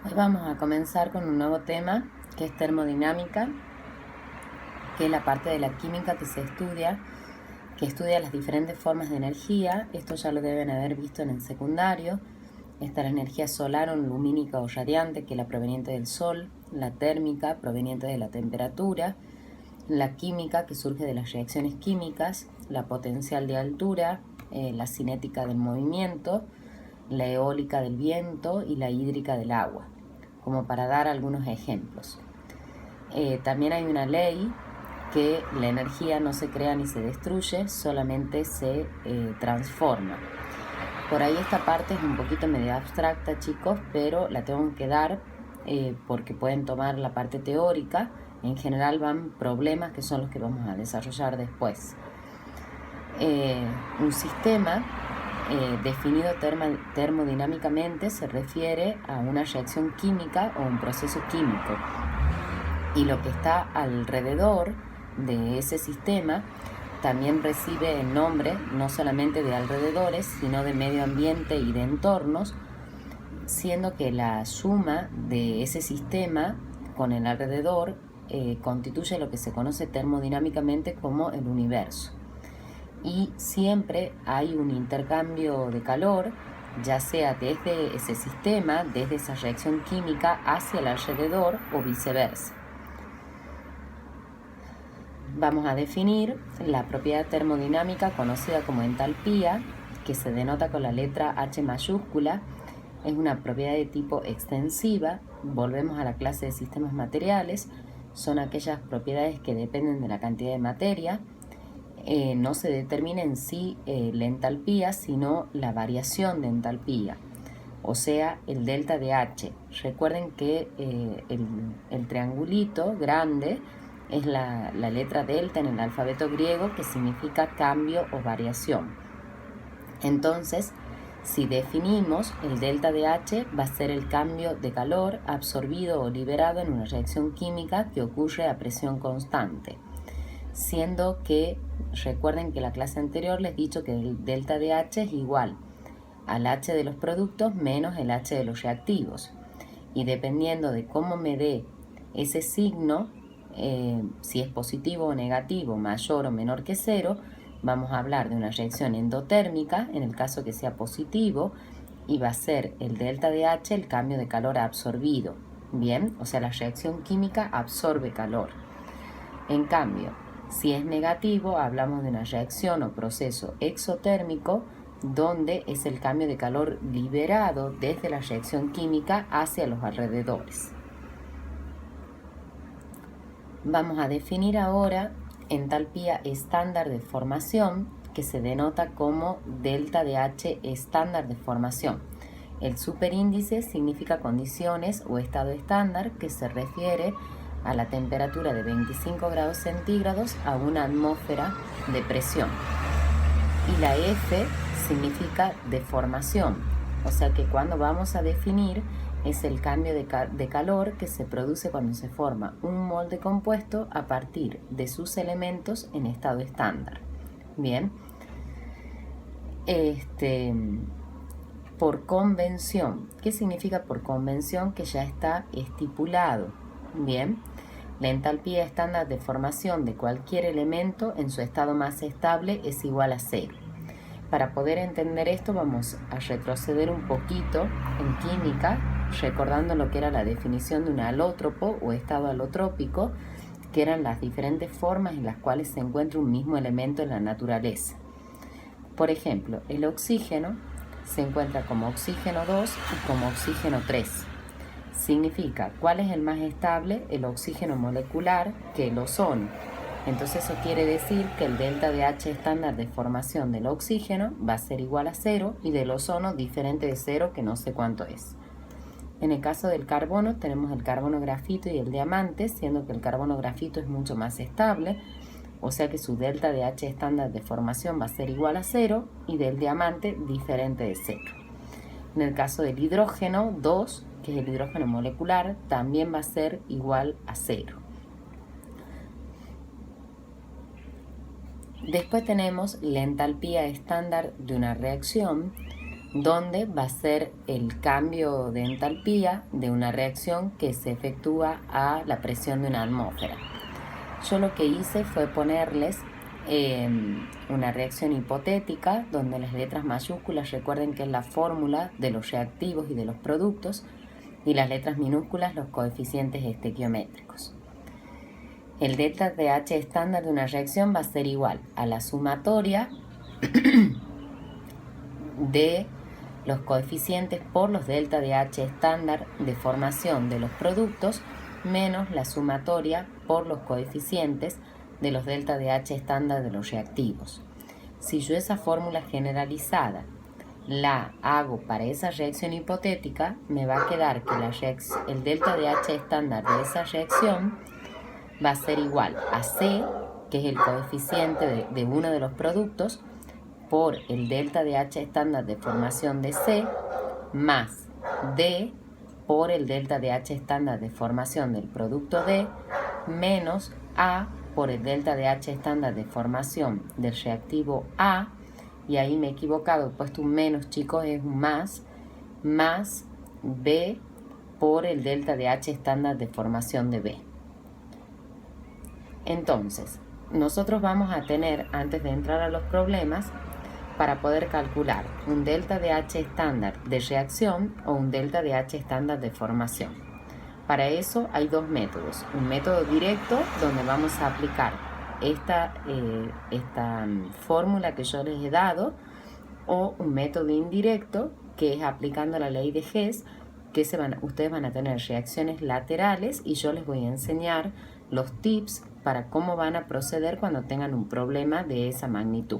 Hoy vamos a comenzar con un nuevo tema que es termodinámica, que es la parte de la química que se estudia, que estudia las diferentes formas de energía. Esto ya lo deben haber visto en el secundario. Está la energía solar o lumínica o radiante, que es la proveniente del sol, la térmica, proveniente de la temperatura, la química, que surge de las reacciones químicas, la potencial de altura, la cinética del movimiento, la eólica del viento y la hídrica del agua, como para dar algunos ejemplos. También hay una ley que la energía no se crea ni se destruye, solamente se transforma. Por ahí esta parte es un poquito medio abstracta, chicos, pero la tengo que dar porque pueden tomar la parte teórica. En general van problemas que son los que vamos a desarrollar después. Un sistema definido termodinámicamente se refiere a una reacción química o un proceso químico. Y lo que está alrededor de ese sistema también recibe el nombre no solamente de alrededores, sino de medio ambiente y de entornos, siendo que la suma de ese sistema con el alrededor constituye lo que se conoce termodinámicamente como el universo. Y siempre hay un intercambio de calor, ya sea desde ese sistema, desde esa reacción química hacia el alrededor o viceversa. Vamos a definir la propiedad termodinámica conocida como entalpía, que se denota con la letra H mayúscula. Es una propiedad de tipo extensiva. Volvemos a la clase de sistemas materiales. Son aquellas propiedades que dependen de la cantidad de materia. No se determina en sí la entalpía, sino la variación de entalpía, o sea, el delta de H. Recuerden que el triangulito grande es la letra delta en el alfabeto griego, que significa cambio o variación. Entonces, si definimos el delta de H, va a ser el cambio de calor absorbido o liberado en una reacción química que ocurre a presión constante. Siendo que, recuerden que en la clase anterior les he dicho que el delta de H es igual al H de los productos menos el H de los reactivos. Y dependiendo de cómo me dé ese signo, si es positivo o negativo, mayor o menor que 0, vamos a hablar de una reacción endotérmica, en el caso que sea positivo, y va a ser el delta de H el cambio de calor absorbido. Bien, o sea, la reacción química absorbe calor. En cambio, si es negativo, hablamos de una reacción o proceso exotérmico, donde es el cambio de calor liberado desde la reacción química hacia los alrededores. Vamos a definir ahora entalpía estándar de formación, que se denota como delta de H estándar de formación. El superíndice significa condiciones o estado estándar, que se refiere a la temperatura de 25 grados centígrados a una atmósfera de presión. Y la F significa deformación, o sea que cuando vamos a definir es el cambio de calor que se produce cuando se forma un molde compuesto a partir de sus elementos en estado estándar. Bien, por convención. ¿Qué significa por convención? Que ya está estipulado. Bien, la entalpía estándar de formación de cualquier elemento en su estado más estable es igual a 0. Para poder entender esto vamos a retroceder un poquito en química, recordando lo que era la definición de un alótropo o estado alotrópico, que eran las diferentes formas en las cuales se encuentra un mismo elemento en la naturaleza. Por ejemplo, el oxígeno se encuentra como oxígeno 2 y como oxígeno 3. Significa, ¿cuál es el más estable? El oxígeno molecular, que el ozono. Entonces eso quiere decir que el delta de H estándar de formación del oxígeno va a ser igual a 0 y del ozono diferente de 0, que no sé cuánto es. En el caso del carbono tenemos el carbono grafito y el diamante, siendo que el carbono grafito es mucho más estable, o sea que su delta de H estándar de formación va a ser igual a 0 y del diamante diferente de 0. En el caso del hidrógeno 2, que es el hidrógeno molecular, también va a ser igual a 0. Después tenemos la entalpía estándar de una reacción, donde va a ser el cambio de entalpía de una reacción que se efectúa a la presión de una atmósfera. Yo lo que hice fue ponerles una reacción hipotética donde las letras mayúsculas, recuerden que es la fórmula de los reactivos y de los productos, y las letras minúsculas los coeficientes estequiométricos. El delta de H estándar de una reacción va a ser igual a la sumatoria de los coeficientes por los delta de H estándar de formación de los productos menos la sumatoria por los coeficientes de los delta de H estándar de los reactivos. Si yo esa fórmula generalizada la hago para esa reacción hipotética, me va a quedar que el delta de H estándar de esa reacción va a ser igual a C, que es el coeficiente de uno de los productos, por el delta de H estándar de formación de C, más D por el delta de H estándar de formación del producto D, menos A por el delta de H estándar de formación del reactivo A, y ahí me he equivocado, he puesto un menos, chicos, es un más B por el delta de H estándar de formación de B. Entonces, nosotros vamos a tener, antes de entrar a los problemas, para poder calcular un delta de H estándar de reacción o un delta de H estándar de formación. Para eso hay dos métodos. Un método directo, donde vamos a aplicar esta fórmula que yo les he dado, o un método indirecto, que es aplicando la ley de Hess, que ustedes van a tener reacciones laterales y yo les voy a enseñar los tips para cómo van a proceder cuando tengan un problema de esa magnitud.